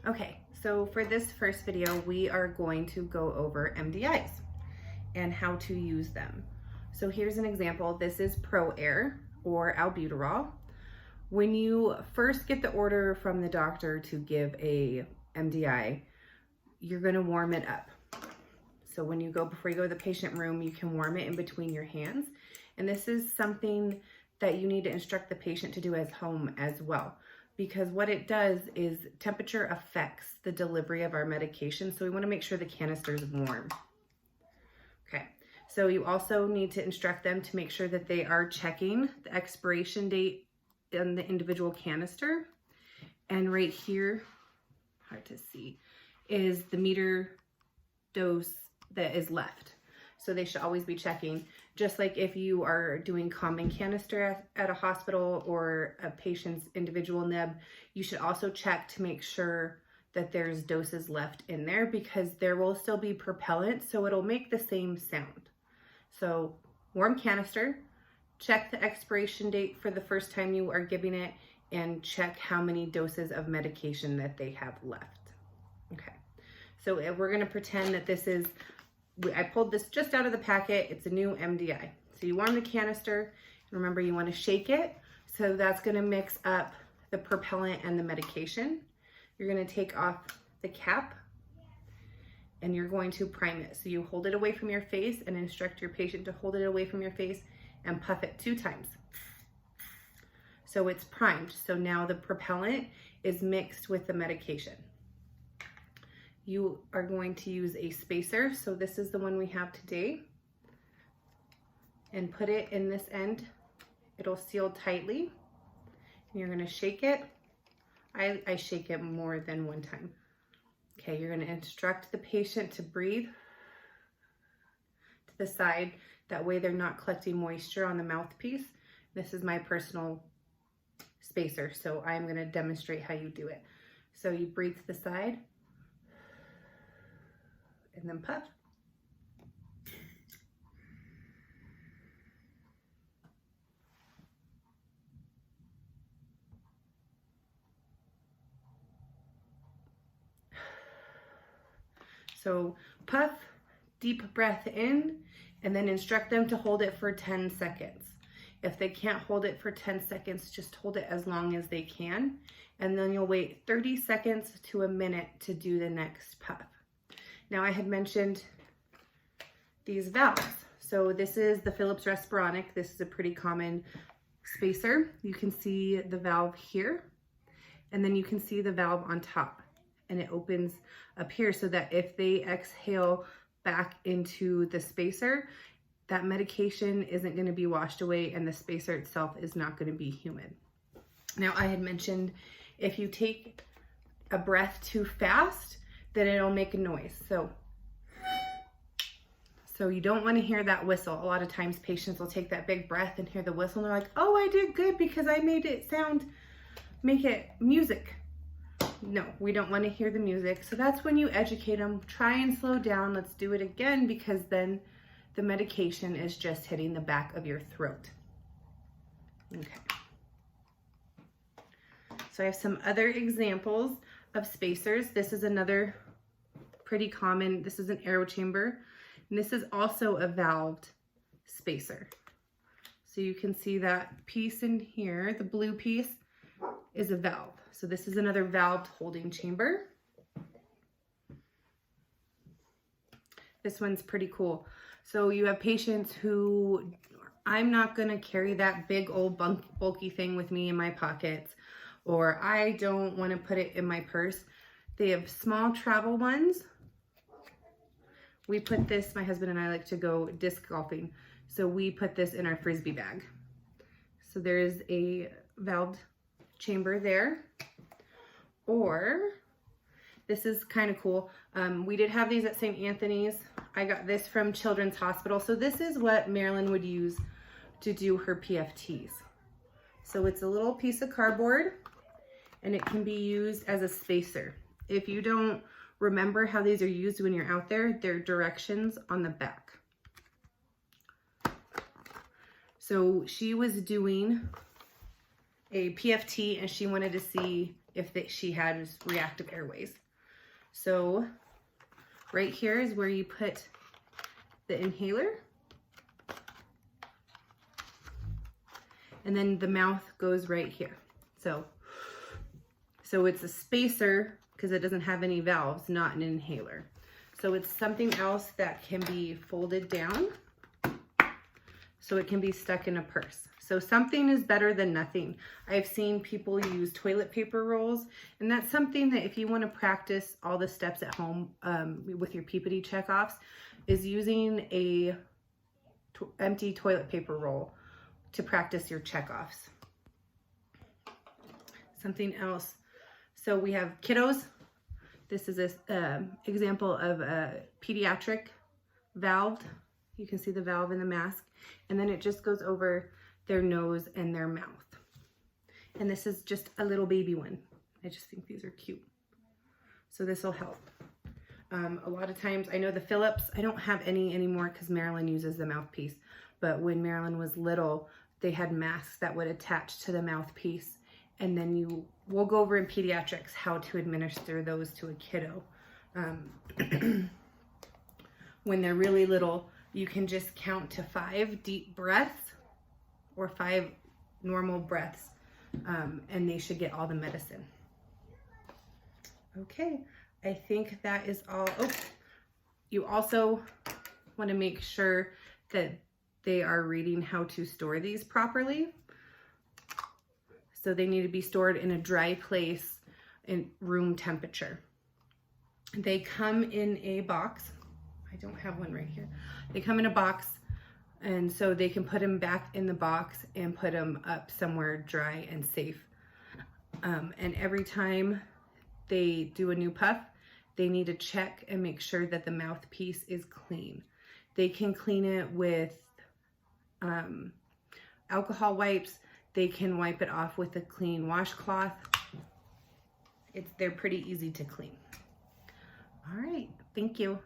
Okay, so for this first video, we are going to go over MDIs and how to use them. So here's an example. This is Pro Air or albuterol. When you first get the order from the doctor to give a MDI, you're gonna warm it up. So when you go, before you go to the patient room, you can warm it in between your hands. And this is something that you need to instruct the patient to do at home as well, because what it does is temperature affects the delivery of our medication. So we want to make sure the canister is warm. Okay, so you also need to instruct them to make sure that they are checking the expiration date on the individual canister. And right here, hard to see, is the meter dose that is left. So they should always be checking, just like if you are doing common canister at a hospital or a patient's individual nib, you should also check to make sure that there's doses left in there, because there will still be propellant, so it'll make the same sound. So warm canister, check the expiration date for the first time you are giving it, and check how many doses of medication that they have left. Okay, so we're gonna pretend that this is, I pulled this just out of the packet. It's a new MDI. So you warm the canister. Remember, you want to shake it. So that's going to mix up the propellant and the medication. You're going to take off the cap and you're going to prime it. So you hold it away from your face and instruct your patient to hold it away from your face and puff it 2 times. So it's primed. So now the propellant is mixed with the medication. You are going to use a spacer. So this is the one we have today, and put it in this end. It'll seal tightly. And you're going to shake it. I shake it more than 1 time. Okay, you're going to instruct the patient to breathe to the side. That way they're not collecting moisture on the mouthpiece. This is my personal spacer, so I'm going to demonstrate how you do it. So you breathe to the side, and then puff. So puff, deep breath in, and then instruct them to hold it for 10 seconds. If they can't hold it for 10 seconds, just hold it as long as they can. And then you'll wait 30 seconds to a minute to do the next puff. Now, I had mentioned these valves. So this is the Philips Respironic. This is a pretty common spacer. You can see the valve here, and then you can see the valve on top, and it opens up here so that if they exhale back into the spacer, that medication isn't going to be washed away and the spacer itself is not going to be humid. Now, I had mentioned if you take a breath too fast, then it'll make a noise. So you don't want to hear that whistle. A lot of times patients will take that big breath and hear the whistle and they're like, oh, I did good because I made it make it music. No, we don't want to hear the music. So that's when you educate them. Try and slow down. Let's do it again, because then the medication is just hitting the back of your throat. Okay. So I have some other examples of spacers. This is another pretty common, this is an aero chamber, and this is also a valved spacer. So you can see that piece in here, the blue piece, is a valve. So this is another valved holding chamber. This one's pretty cool. So you have patients who, I'm not gonna carry that big old bulky thing with me in my pockets, or I don't want to put it in my purse. They have small travel ones. We put this, my husband and I like to go disc golfing, so we put this in our Frisbee bag. So there is a valved chamber there. Or this is kind of cool. We did have these at St. Anthony's. I got this from Children's Hospital. So this is what Marilyn would use to do her PFTs. So it's a little piece of cardboard, and it can be used as a spacer. If you don't remember how these are used when you're out there, there are directions on the back. So she was doing a PFT and she wanted to see if she has reactive airways. So right here is where you put the inhaler. And then the mouth goes right here. So it's a spacer because it doesn't have any valves, not an inhaler. So it's something else that can be folded down so it can be stuck in a purse. So something is better than nothing. I've seen people use toilet paper rolls, and that's something that if you want to practice all the steps at home with your PPD checkoffs, is using a empty toilet paper roll to practice your checkoffs. Something else. So we have kiddos. This is an example of a pediatric valve. You can see the valve in the mask. And then it just goes over their nose and their mouth. And this is just a little baby one. I just think these are cute. So this will help. A lot of times, I know the Philips, I don't have any anymore because Marilyn uses the mouthpiece. But when Marilyn was little, they had masks that would attach to the mouthpiece. And then we'll go over in pediatrics how to administer those to a kiddo. When they're really little, you can just count to 5 deep breaths or 5 normal breaths, and they should get all the medicine. Okay, I think that is all. Oh, you also want to make sure that they are reading how to store these properly. So they need to be stored in a dry place in room temperature. They come in a box. I don't have one right here. They come in a box, and so they can put them back in the box and put them up somewhere dry and safe. And every time they do a new puff, they need to check and make sure that the mouthpiece is clean. They can clean it with alcohol wipes. They can wipe it off with a clean washcloth. They're pretty easy to clean. All right, thank you.